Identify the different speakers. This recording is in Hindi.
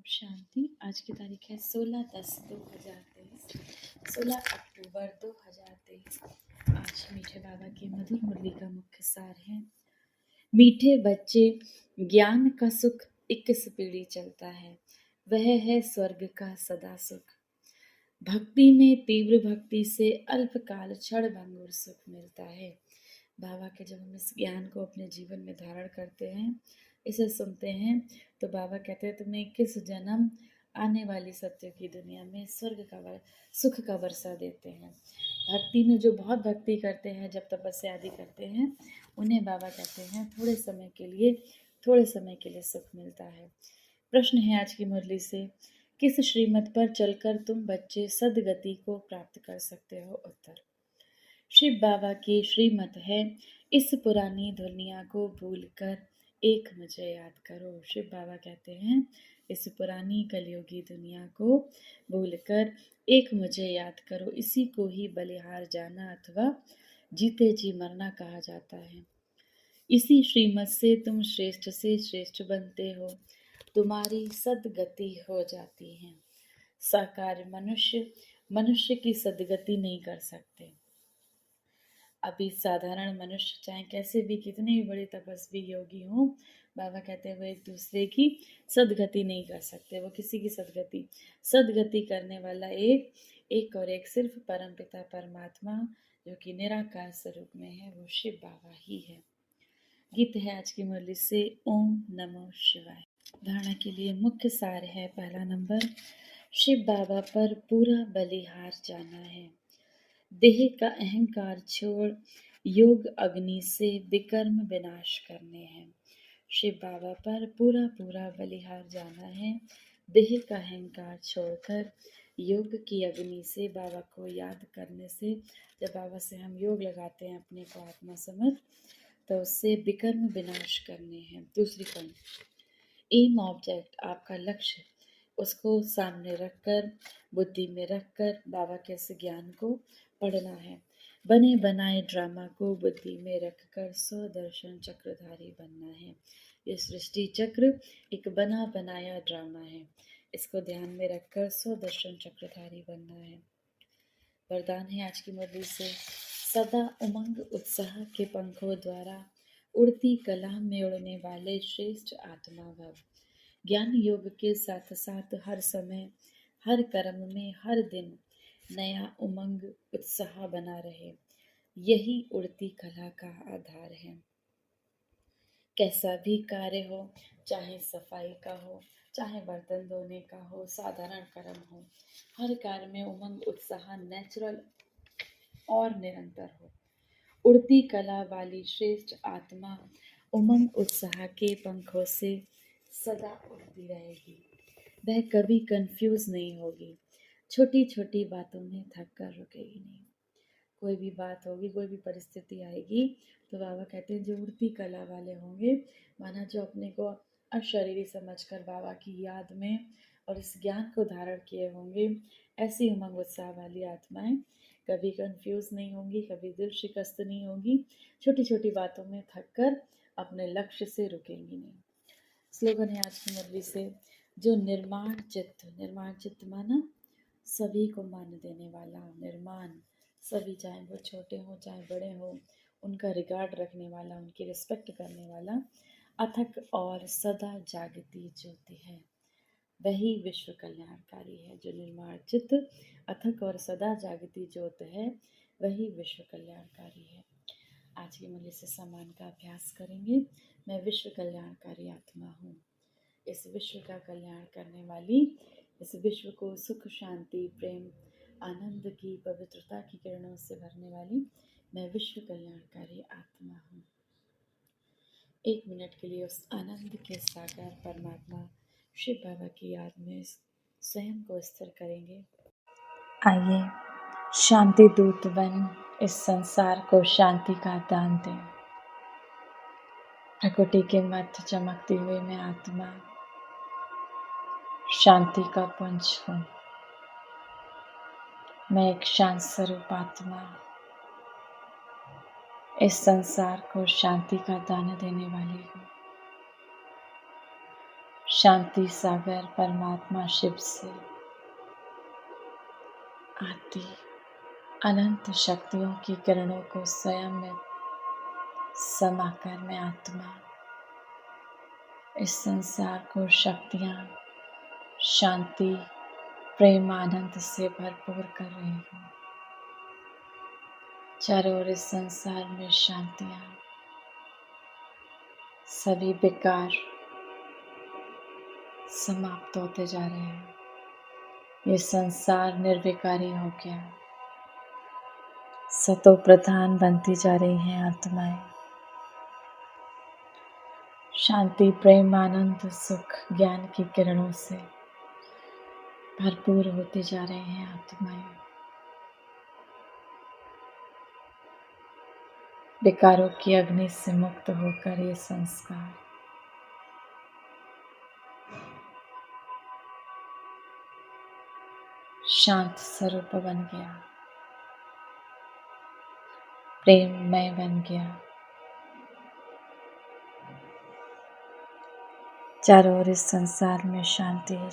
Speaker 1: ओम शांति। आज की तारीख है 16/10/2023, 16 अक्टूबर 2023। आज मीठे बाबा की मधुर मुरली का मुख्य सार है। मीठे बच्चे, ज्ञान का सुख 21 पीढ़ी चलता है, वह है स्वर्ग का सदा सुख। भक्ति में तीव्र भक्ति से अल्पकाल क्षण भंगुर सुख मिलता है। बाबा के जब हम इस ज्ञान को अपने जीवन में धारण करते हैं, इसे सुनते हैं, तो बाबा कहते हैं तुम्हें 21 जन्म आने वाली सत्य की दुनिया में स्वर्ग का सुख का वर्षा देते हैं। भक्ति में जो बहुत भक्ति करते हैं, जब तपस्या आदि करते हैं, उन्हें बाबा कहते हैं थोड़े समय के लिए सुख मिलता है। प्रश्न है आज की मुरली से, किस श्रीमत पर चलकर तुम बच्चे सदगति को प्राप्त कर सकते हो? उत्तर, शिव बाबा की श्रीमत है, इस पुरानी दुनिया को भूलकर एक मुझे याद करो। शिव बाबा कहते हैं, इस पुरानी कलयुगी दुनिया को भूलकर एक मुझे याद करो। इसी को ही बलिहार जाना अथवा जीते जी मरना कहा जाता है। इसी श्रीमत से तुम श्रेष्ठ से श्रेष्ठ बनते हो, तुम्हारी सदगति हो जाती है। साकार मनुष्य की सदगति नहीं कर सकते। अभी साधारण मनुष्य चाहे कैसे भी, कितने भी बड़े तपस्वी योगी हों, बाबा कहते हैं वो एक दूसरे की सदगति नहीं कर सकते। वो किसी की सदगति करने वाला एक और एक सिर्फ परमपिता परमात्मा, जो कि निराकार स्वरूप में है, वो शिव बाबा ही है। गीत है आज की मुरली से, ओम नमो शिवाय। धारणा के लिए मुख्य सार है, पहला नंबर, शिव बाबा पर पूरा बलिहार जाना है। देह का अहंकार छोड़ योग अग्नि से विकर्म विनाश करने हैं। शिव बाबा पर पूरा बलिहार जाना है। देह का अहंकार छोड़कर योग की अग्नि से बाबा को याद करने से, जब बाबा से हम योग लगाते हैं अपने को आत्मा समझ, तो उससे विकर्म विनाश करने हैं। दूसरी पंक्ति, एम ऑब्जेक्ट, आपका लक्ष्य, उसको सामने रखकर, बुद्धि में रखकर बाबा के इस ज्ञान को पढ़ना है। बने बनाए ड्रामा को बुद्धि में रखकर स्वदर्शन चक्रधारी बनना है। ये सृष्टि चक्र एक बना बनाया ड्रामा है, इसको ध्यान में रखकर स्वदर्शन चक्रधारी बनना है। वरदान है आज की मुरली से, सदा उमंग उत्साह के पंखों द्वारा उड़ती कला में उड़ने वाले श्रेष्ठ आत्मा भव। ज्ञान योग के साथ साथ हर समय, हर कर्म में, हर दिन नया उमंग उत्साह बना रहे, यही उड़ती कला का आधार है। कैसा भी कार्य हो, चाहे सफाई का हो, चाहे बर्तन धोने का हो, साधारण कर्म हो, हर कार्य में उमंग उत्साह नेचुरल और निरंतर हो। उड़ती कला वाली श्रेष्ठ आत्मा उमंग उत्साह के पंखों से सदा उड़ती रहेगी। वह कभी कंफ्यूज नहीं होगी, छोटी छोटी बातों में थक कर रुकेगी नहीं। कोई भी बात होगी, कोई भी परिस्थिति आएगी, तो बाबा कहते हैं जो उड़ती कला वाले होंगे, माना जो अपने को अशरीरी समझकर बाबा की याद में और इस ज्ञान को धारण किए होंगे, ऐसी उमंग उत्साह वाली आत्माएं कभी कंफ्यूज नहीं होंगी, कभी दिल शिकस्त नहीं होगी, छोटी छोटी बातों में थक कर अपने लक्ष्य से रुकेंगी नहीं। स्लोगन है आज की मुरली से, जो निर्माण चित्त माना सभी को मान देने वाला, निर्माण सभी, चाहे वो छोटे हों चाहे बड़े हों, उनका रिगार्ड रखने वाला, उनकी रिस्पेक्ट करने वाला, अथक और सदा जागती ज्योति है, वही विश्व कल्याणकारी है। जो निर्माण चित्त, अथक और सदा जागती ज्योत है, वही विश्व कल्याणकारी है। आज की मुरली से सम्मान का अभ्यास करेंगे। मैं विश्व कल्याणकारी आत्मा हूँ। इस विश्व का कल्याण करने वाली, इस विश्व को सुख शांति प्रेम आनंद की पवित्रता की किरणों से भरने वाली मैं विश्व कल्याणकारी आत्मा हूँ। 1 मिनट के लिए उस आनंद के साकार परमात्मा शिव बाबा की याद में स्वयं को स्थिर करेंगे। आइए शांति दूत बन इस संसार को शांति का दान दें। प्रकृति के मध्य चमकती हुई मैं आत्मा शांति का पुंज हूँ। मैं एक शांत स्वरूप आत्मा इस संसार को शांति का दान देने वाली हूँ। शांति सागर परमात्मा शिव से आती अनंत शक्तियों की किरणों को स्वयं में समाकर मैं आत्मा इस संसार को शक्तियाँ, शांति, प्रेम, आनंद से भरपूर कर रही हूँ। चारों ओर इस संसार में शांतियाँ, सभी विकार समाप्त होते जा रहे हैं। ये संसार निर्विकारी हो गया, सतो प्रधान बनती जा रही हैं आत्माएं। शांति, प्रेम, आनंद, सुख, ज्ञान की किरणों से भरपूर होती जा रही हैं आत्माएं। विकारों की अग्नि से मुक्त होकर ये संस्कार शांत स्वरूप बन गया, प्रेममय बन गया। चारों ओर इस संसार में शांति है।